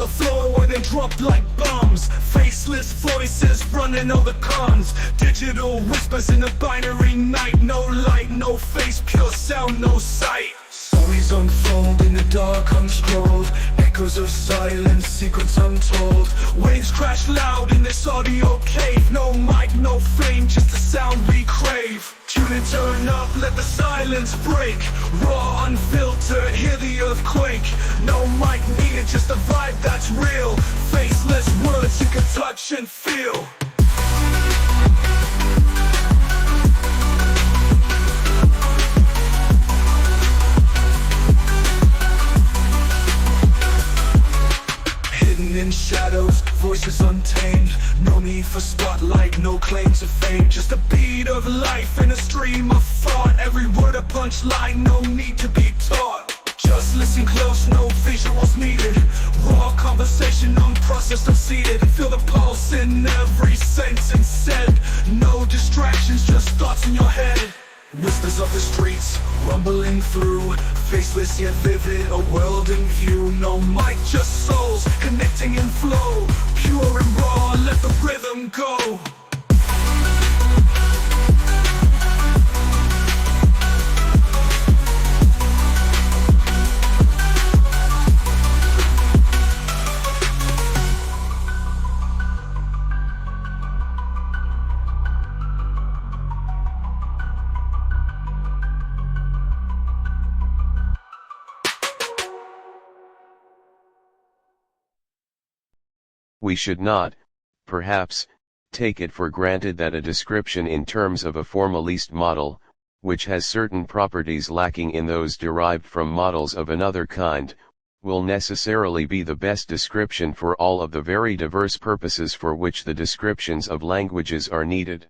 the floor where they drop like bombs. Faceless voices running all the cons. Digital whispers in the binary night. No light, no face, pure sound, no sight. Stories unfold in the dark unscrolled. Echoes of silence, secrets untold. Waves crash loud in this audio cave. No mic, no fame, just the sound we crave. Tune and turn up, let the silence break. Raw, unfiltered, hear the earthquake. No mic needed, just a vibe that's real. Faceless words you can touch and feel. In shadows, voices untamed. No need for spotlight, no claim to fame. Just a beat of life in a stream of thought. Every word a punchline, no need to be taught. Just listen close, no visuals needed. Raw conversation, unprocessed, unseated. Feel the pulse in every sentence said. No distractions, just thoughts in your head. Whispers of the streets, rumbling through. Faceless yet vivid, a world in view. No mic, just souls, connecting in flow. Pure and raw, let the rhythm go. We should not, perhaps, take it for granted that a description in terms of a formalist model, which has certain properties lacking in those derived from models of another kind, will necessarily be the best description for all of the very diverse purposes for which the descriptions of languages are needed.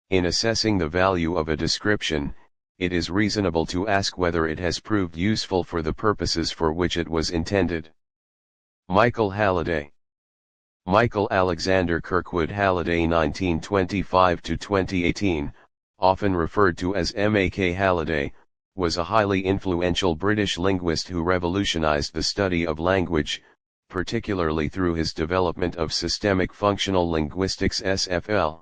In assessing the value of a description, it is reasonable to ask whether it has proved useful for the purposes for which it was intended. Michael Halliday. Michael Alexander Kirkwood Halliday 1925–2018, often referred to as M.A.K. Halliday, was a highly influential British linguist who revolutionized the study of language, particularly through his development of systemic functional linguistics (SFL).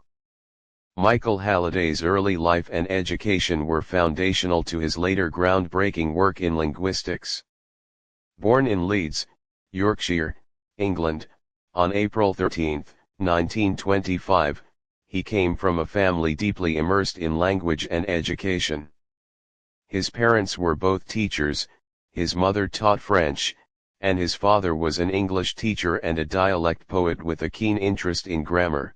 Michael Halliday's early life and education were foundational to his later groundbreaking work in linguistics. Born in Leeds, Yorkshire, England, on April 13, 1925, he came from a family deeply immersed in language and education. His parents were both teachers, his mother taught French, and his father was an English teacher and a dialect poet with a keen interest in grammar.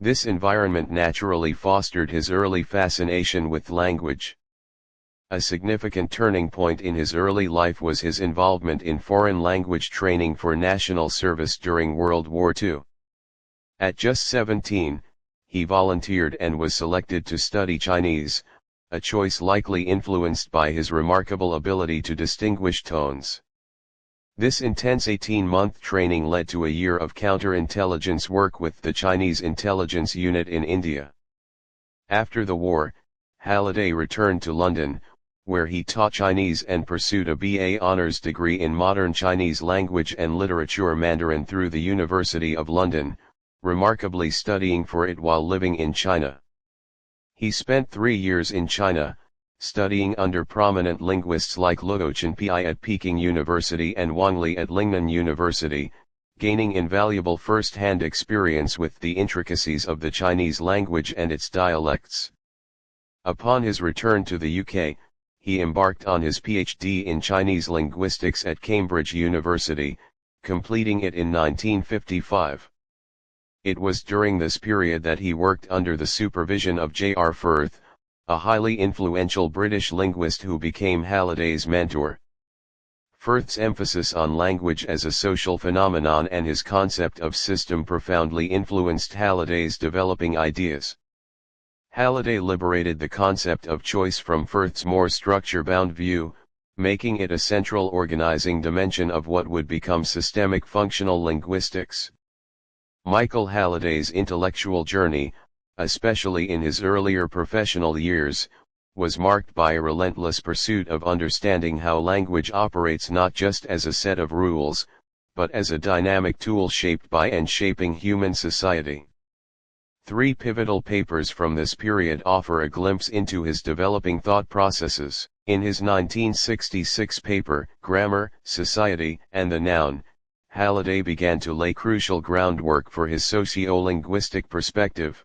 This environment naturally fostered his early fascination with language. A significant turning point in his early life was his involvement in foreign language training for national service during World War II. At just 17, he volunteered and was selected to study Chinese, a choice likely influenced by his remarkable ability to distinguish tones. This intense 18-month training led to a year of counterintelligence work with the Chinese intelligence unit in India. After the war, Halliday returned to London, where he taught Chinese and pursued a BA Honours degree in Modern Chinese Language and Literature Mandarin through the University of London, remarkably studying for it while living in China. He spent 3 years in China, studying under prominent linguists like Luo Chenpi at Peking University and Wang Li at Lingnan University, gaining invaluable first-hand experience with the intricacies of the Chinese language and its dialects. Upon his return to the UK, he embarked on his PhD in Chinese linguistics at Cambridge University, completing it in 1955. It was during this period that he worked under the supervision of J.R. Firth, a highly influential British linguist who became Halliday's mentor. Firth's emphasis on language as a social phenomenon and his concept of system profoundly influenced Halliday's developing ideas. Halliday liberated the concept of choice from Firth's more structure-bound view, making it a central organizing dimension of what would become systemic functional linguistics. Michael Halliday's intellectual journey, especially in his earlier professional years, was marked by a relentless pursuit of understanding how language operates not just as a set of rules, but as a dynamic tool shaped by and shaping human society. Three pivotal papers from this period offer a glimpse into his developing thought processes. In his 1966 paper, Grammar, Society, and the Noun, Halliday began to lay crucial groundwork for his socio-linguistic perspective.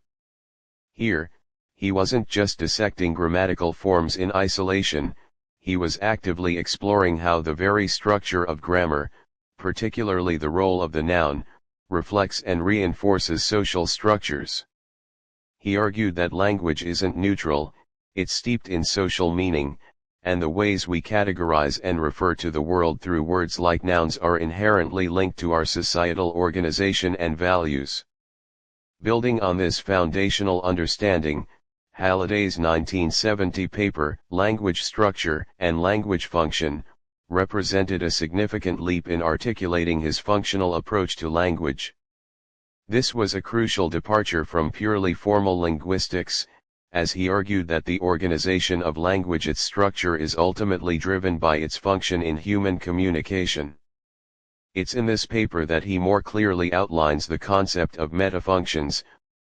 Here, he wasn't just dissecting grammatical forms in isolation, he was actively exploring how the very structure of grammar, particularly the role of the noun, reflects and reinforces social structures. He argued that language isn't neutral, it's steeped in social meaning, and the ways we categorize and refer to the world through words like nouns are inherently linked to our societal organization and values. Building on this foundational understanding, Halliday's 1970 paper, Language Structure and Language Function, represented a significant leap in articulating his functional approach to language. This was a crucial departure from purely formal linguistics, as he argued that the organization of language, its structure, is ultimately driven by its function in human communication. It's in this paper that he more clearly outlines the concept of metafunctions,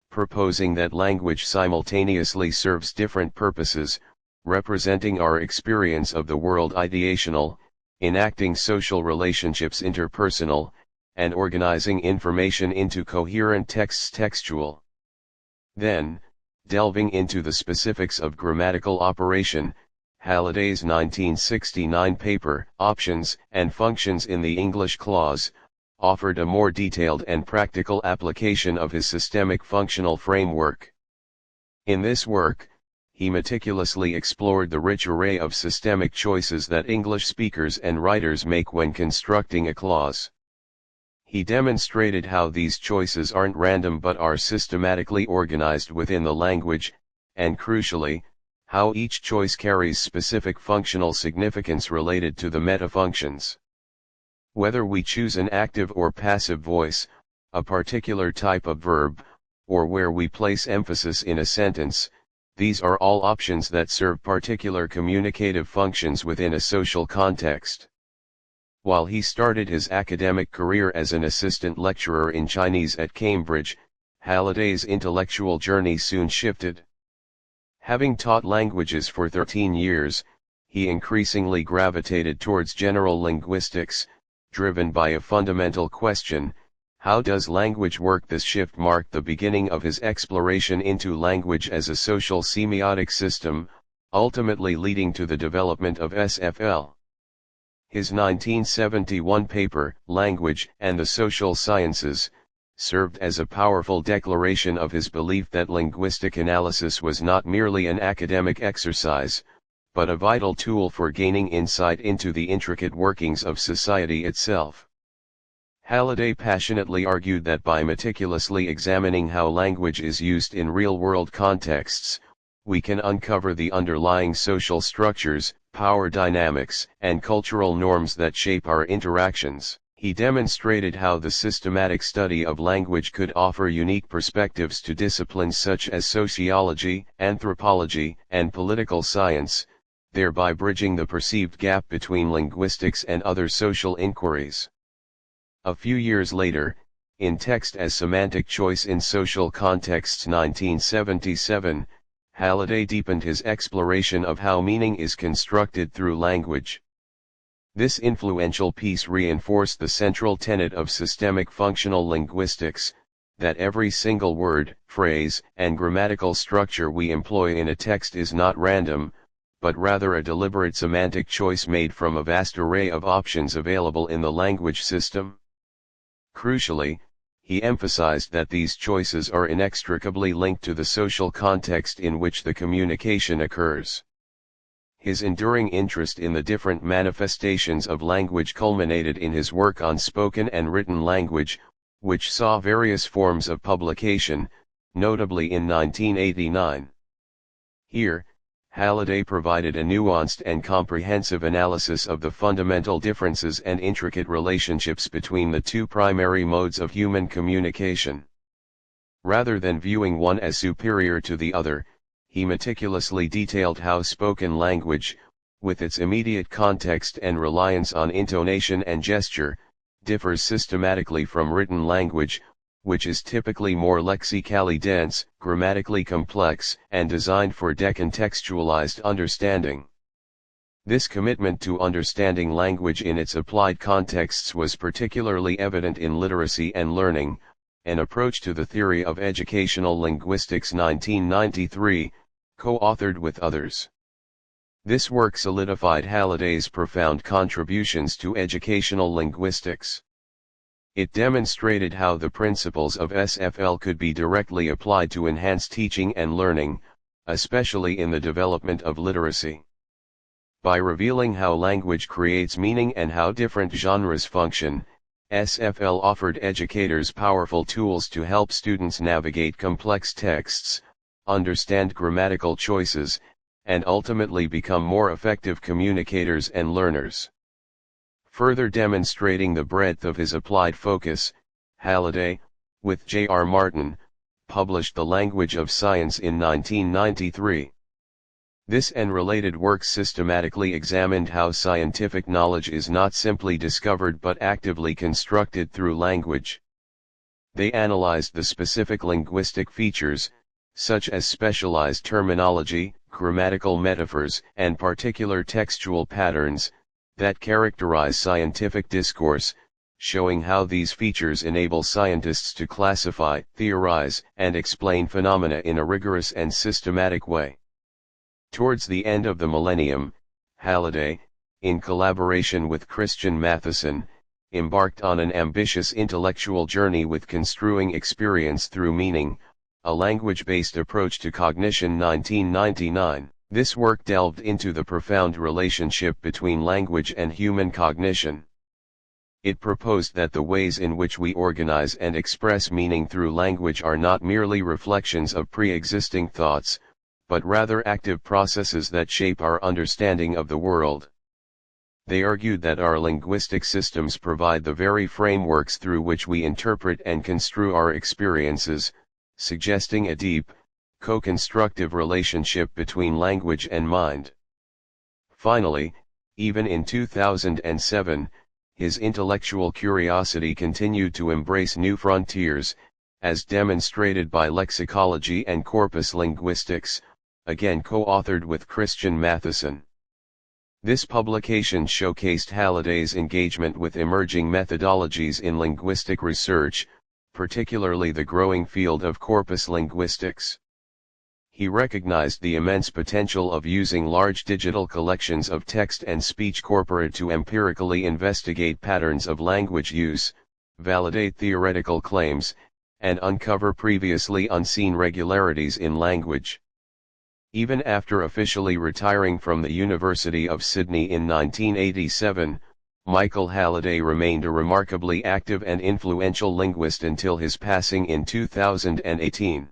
proposing that language simultaneously serves different purposes, representing our experience of the world ideational, enacting social relationships interpersonal, and organizing information into coherent texts textual. Then, delving into the specifics of grammatical operation, Halliday's 1969 paper, Options and Functions in the English Clause, offered a more detailed and practical application of his systemic functional framework. In this work, he meticulously explored the rich array of systemic choices that English speakers and writers make when constructing a clause. He demonstrated how these choices aren't random but are systematically organized within the language, and crucially, how each choice carries specific functional significance related to the metafunctions. Whether we choose an active or passive voice, a particular type of verb, or where we place emphasis in a sentence, these are all options that serve particular communicative functions within a social context. While he started his academic career as an assistant lecturer in Chinese at Cambridge, Halliday's intellectual journey soon shifted. Having taught languages for 13 years, he increasingly gravitated towards general linguistics, driven by a fundamental question: how does language work? This shift marked the beginning of his exploration into language as a social semiotic system, ultimately leading to the development of SFL. His 1971 paper, Language and the Social Sciences, served as a powerful declaration of his belief that linguistic analysis was not merely an academic exercise, but a vital tool for gaining insight into the intricate workings of society itself. Halliday passionately argued that by meticulously examining how language is used in real-world contexts, we can uncover the underlying social structures, power dynamics, and cultural norms that shape our interactions. He demonstrated how the systematic study of language could offer unique perspectives to disciplines such as sociology, anthropology, and political science, thereby bridging the perceived gap between linguistics and other social inquiries. A few years later, in Text as Semantic Choice in Social Contexts 1977, Halliday deepened his exploration of how meaning is constructed through language. This influential piece reinforced the central tenet of systemic functional linguistics, that every single word, phrase, and grammatical structure we employ in a text is not random, but rather a deliberate semantic choice made from a vast array of options available in the language system. Crucially, he emphasized that these choices are inextricably linked to the social context in which the communication occurs. His enduring interest in the different manifestations of language culminated in his work on spoken and written language, which saw various forms of publication, notably in 1989. Here, Halliday provided a nuanced and comprehensive analysis of the fundamental differences and intricate relationships between the two primary modes of human communication. Rather than viewing one as superior to the other, he meticulously detailed how spoken language, with its immediate context and reliance on intonation and gesture, differs systematically from written language, which is typically more lexically dense, grammatically complex, and designed for decontextualized understanding. This commitment to understanding language in its applied contexts was particularly evident in Literacy and Learning, an approach to the theory of educational linguistics 1993, co-authored with others. This work solidified Halliday's profound contributions to educational linguistics. It demonstrated how the principles of SFL could be directly applied to enhance teaching and learning, especially in the development of literacy. By revealing how language creates meaning and how different genres function, SFL offered educators powerful tools to help students navigate complex texts, understand grammatical choices, and ultimately become more effective communicators and learners. Further demonstrating the breadth of his applied focus, Halliday, with J.R. Martin, published The Language of Science in 1993. This and related works systematically examined how scientific knowledge is not simply discovered but actively constructed through language. They analyzed the specific linguistic features, such as specialized terminology, grammatical metaphors, and particular textual patterns, that characterize scientific discourse, showing how these features enable scientists to classify, theorize, and explain phenomena in a rigorous and systematic way. Towards the end of the millennium, Halliday, in collaboration with Christian Matheson, embarked on an ambitious intellectual journey with Construing Experience Through Meaning, a language-based approach to cognition 1999. This work delved into the profound relationship between language and human cognition. It proposed that the ways in which we organize and express meaning through language are not merely reflections of pre-existing thoughts, but rather active processes that shape our understanding of the world. They argued that our linguistic systems provide the very frameworks through which we interpret and construe our experiences, suggesting a deep, co-constructive relationship between language and mind. Finally, even in 2007, his intellectual curiosity continued to embrace new frontiers, as demonstrated by lexicology and corpus linguistics, again co-authored with Christian Matheson. This publication showcased Halliday's engagement with emerging methodologies in linguistic research, particularly the growing field of corpus linguistics. He recognized the immense potential of using large digital collections of text and speech corpora to empirically investigate patterns of language use, validate theoretical claims, and uncover previously unseen regularities in language. Even after officially retiring from the University of Sydney in 1987, Michael Halliday remained a remarkably active and influential linguist until his passing in 2018.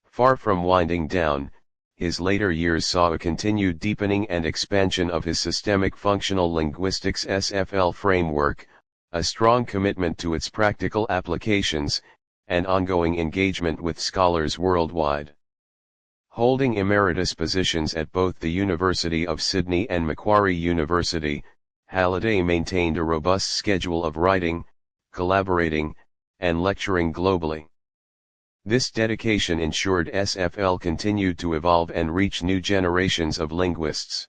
Far from winding down, his later years saw a continued deepening and expansion of his systemic functional linguistics SFL framework, a strong commitment to its practical applications, and ongoing engagement with scholars worldwide. Holding emeritus positions at both the University of Sydney and Macquarie University, Halliday maintained a robust schedule of writing, collaborating, and lecturing globally. This dedication ensured SFL continued to evolve and reach new generations of linguists.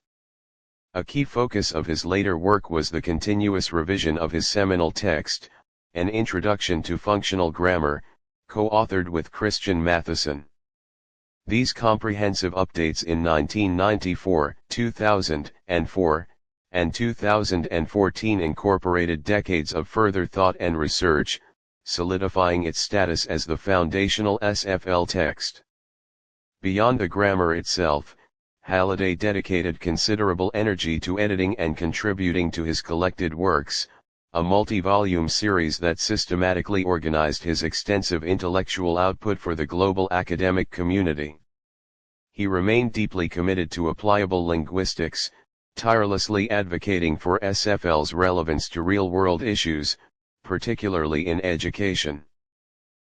A key focus of his later work was the continuous revision of his seminal text, An Introduction to Functional Grammar, co-authored with Christian Matheson. These comprehensive updates in 1994, 2004, and 2014 incorporated decades of further thought and research, solidifying its status as the foundational SFL text. Beyond the grammar itself, Halliday dedicated considerable energy to editing and contributing to his collected works, a multi-volume series that systematically organized his extensive intellectual output for the global academic community. He remained deeply committed to applicable linguistics, tirelessly advocating for SFL's relevance to real-world issues, particularly in education.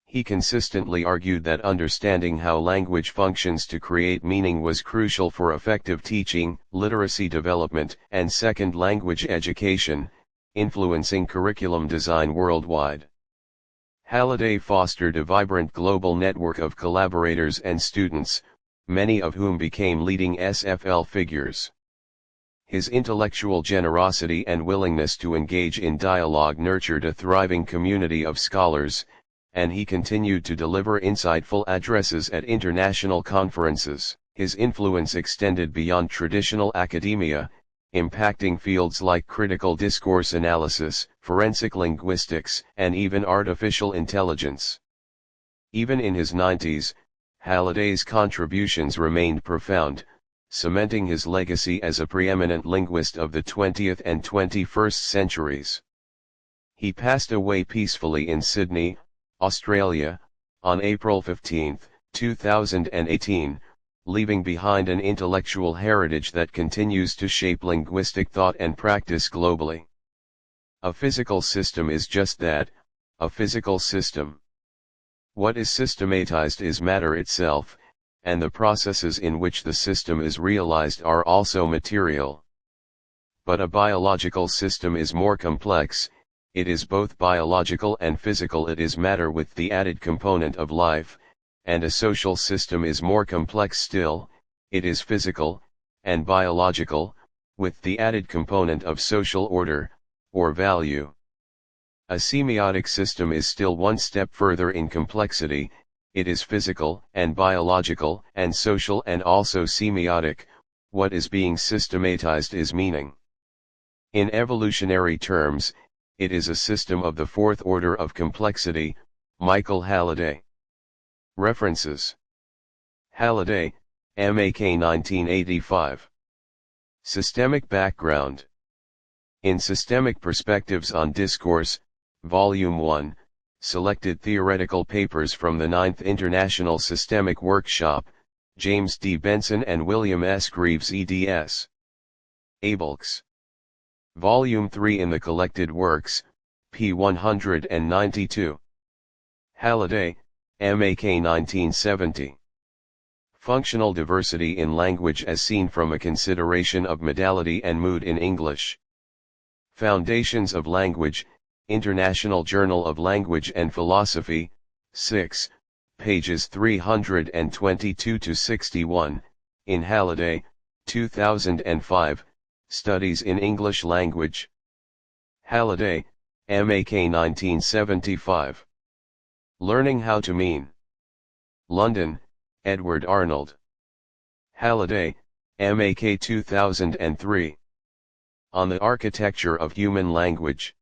He consistently argued that understanding how language functions to create meaning was crucial for effective teaching, literacy development, and second language education, influencing curriculum design worldwide. Halliday fostered a vibrant global network of collaborators and students, many of whom became leading SFL figures. His intellectual generosity and willingness to engage in dialogue nurtured a thriving community of scholars, and he continued to deliver insightful addresses at international conferences. His influence extended beyond traditional academia, impacting fields like critical discourse analysis, forensic linguistics, and even artificial intelligence. Even in his 90s, Halliday's contributions remained profound, cementing his legacy as a preeminent linguist of the 20th and 21st centuries. He passed away peacefully in Sydney, Australia, on April 15, 2018, leaving behind an intellectual heritage that continues to shape linguistic thought and practice globally. A physical system is just that, a physical system. What is systematized is matter itself, and the processes in which the system is realized are also material. But a biological system is more complex. It is both biological and physical. It is matter with the added component of life, and a social system is more complex still. It is physical, and biological, with the added component of social order, or value. A semiotic system is still one step further in complexity. It is physical, and biological, and social, and also semiotic. What is being systematized is meaning. In evolutionary terms, it is a system of the fourth order of complexity. Michael Halliday. References: Halliday, MAK 1985. Systemic background. In Systemic Perspectives on Discourse, Volume 1, selected theoretical papers from the 9th International Systemic Workshop, James D. Benson and William S. Greaves eds. Abelks. Volume 3 in the Collected Works, p. 192. Halliday, MAK 1970. Functional Diversity in Language as Seen from a Consideration of Modality and Mood in English. Foundations of Language, International Journal of Language and Philosophy, 6, pages 322-61, in Halliday, 2005, Studies in English Language. Halliday, MAK 1975. Learning How to Mean. London, Edward Arnold. Halliday, MAK 2003. On the Architecture of Human Language.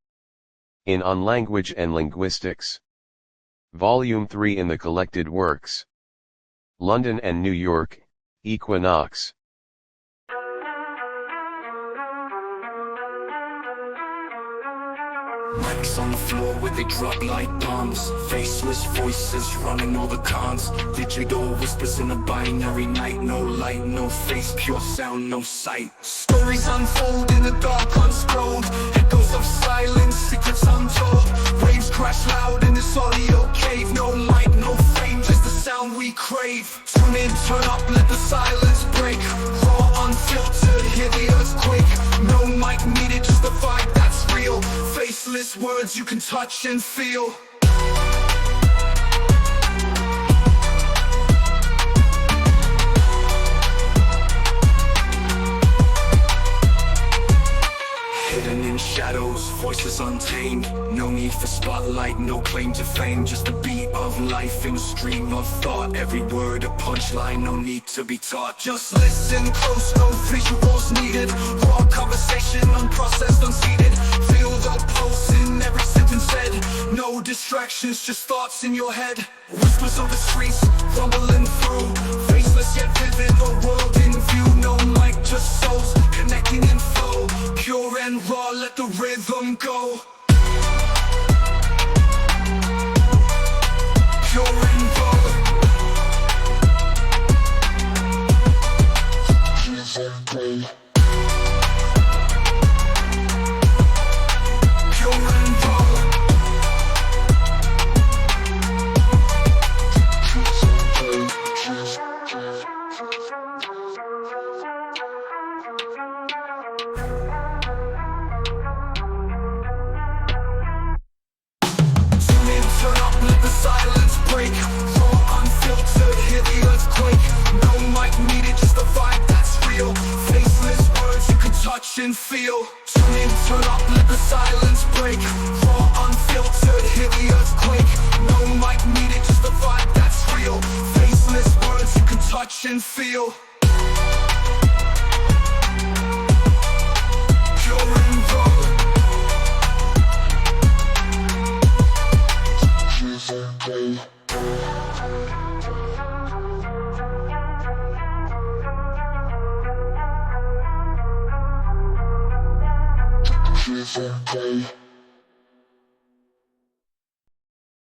In On Language and Linguistics. Volume 3 in the Collected Works. London and New York, Equinox. Mics on the floor where they drop like bombs. Faceless voices running all the cons. Digital whispers in a binary night. No light, no face, pure sound, no sight. Stories unfold in the dark, unscrolled. Echoes of silence, secrets untold. Waves crash loud in this audio cave. No mic, no frame, just the sound we crave. Tune in, turn up, let the silence break. Raw, unfiltered, hear the earthquake. No mic needed, just the vibe that's real. Faceless words you can touch and feel. Hidden in shadows, voices untamed. No need for spotlight, no claim to fame. Just a beat of life in a stream of thought. Every word a punchline, no need to be taught. Just listen close, no visuals needed. Raw conversation, unprocessed, unseated. Feel the pulse in every sentence said. No distractions, just thoughts in your head. Whispers of the streets, rumbling through. Faceless yet vivid, a world in view. No mic, just souls, connecting in flow. Pure and raw, let the rhythm go. Pure and raw. Pure and raw. touch and feel. Tune in, turn up, let the silence break. Raw, unfiltered, hear the earthquake. No mic needed, just a vibe that's real. Faceless words you can touch and feel. Pure and raw. Play.